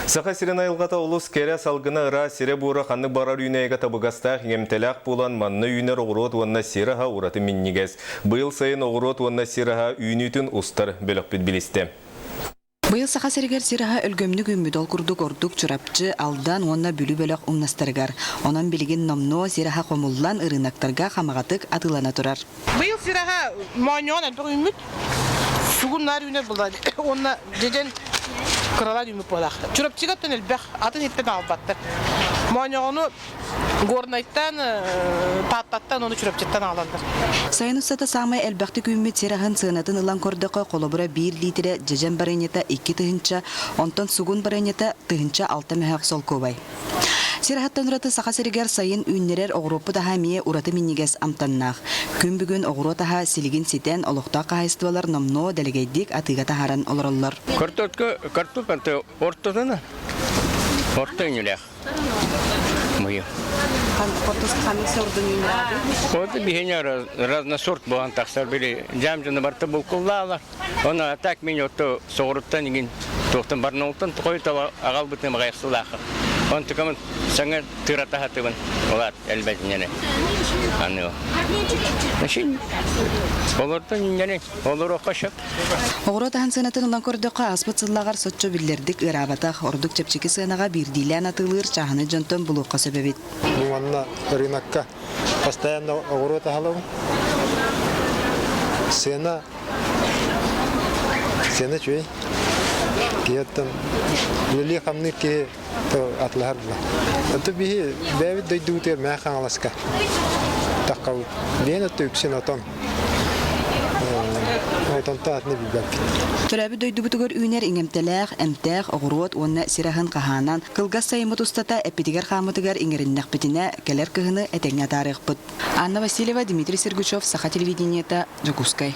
Саха сирена илгата улус кере салгына ыра сире бура ханны барар үйнеге табыгастах емтелак булан манны үйнер оғырот уанна сираха ураты миннигес. Быйыл сайын оғырот уанна сираха үйнүтін устар бөлік бит билисте. Быйыл саха сиригер сираха өлгөмнүк үмүдол курдук ордук чурапчы алдан уанна бүлү бөлөк умнастыргар. Онан билигин номно сираха комуллан ырынактарга хамагатык атылана турар. Быйыл сираха моñон албыр үмүт сугуннар үйнер булды. Онна деден Кралад ему полах. Чурапчигаттан элбэх атын хиттен албаттар. Моñону горнайттан таттаттан оны чурапчыттан алалдар. Сайынусата самай элбэхти күммит сирахан сынатын ылан кордоко колобура 1 литре жежен барынята 2 тыгынча, онтон сугун барынята тыгынча 6 мэхак солковай. Сирахаттан ураты саха сиригер сайын үйнерер оғропы таха мие ураты миннигес амтаннах. Күн бүгін оғротаха силигин ситен олықта қағайстывалар номно дәлегейдик атыға тахаран олароллар. Картопанты ортодана. Орта үнілек. Мойы. Қамы сордың үйнерады? Оды бігене разна сорт болған тақсар білі. Жамжыны барты бұл құллалар. Оны атак мен отты соғырыптан еген тоқтан барна олтан тұқойты ағал бұтын мағайықсылақы. Он тукамын саңа тыратаха тыбын олар әлбәтінені. Аны о. Нашин олардан иннені олар оқашат. Оғротахан сынатын ұлан көрдіққа аспыцыллағар сотчо білдердік ырабатақ ордық чепчекі сынаға бірдейлен атылыр чағыны жонтон бұлуққа сөбебет. Мұнна рынаққа постоянно оғротахалау. Сена чөй. Киеттен үлі қамны ке атлар бұла. Өті бейі бәві дөйдігітер мәққан аласқа. Таққау. Бейін өтті үксен отон. Отонта атны бейбәк. Төрәбі дөйдігітігер үйнер иңемтеләқ, әмтәқ, оғырот, онна сирахын қағанан, қылғас сайымыт ұстата әпетігер қамытығар иңеріннәқ бітіне кәлер кығыны әтәңне тарих бұд. Анна Васильева, Дмитрий Сергучев, Саха телевидениета, Жакускай.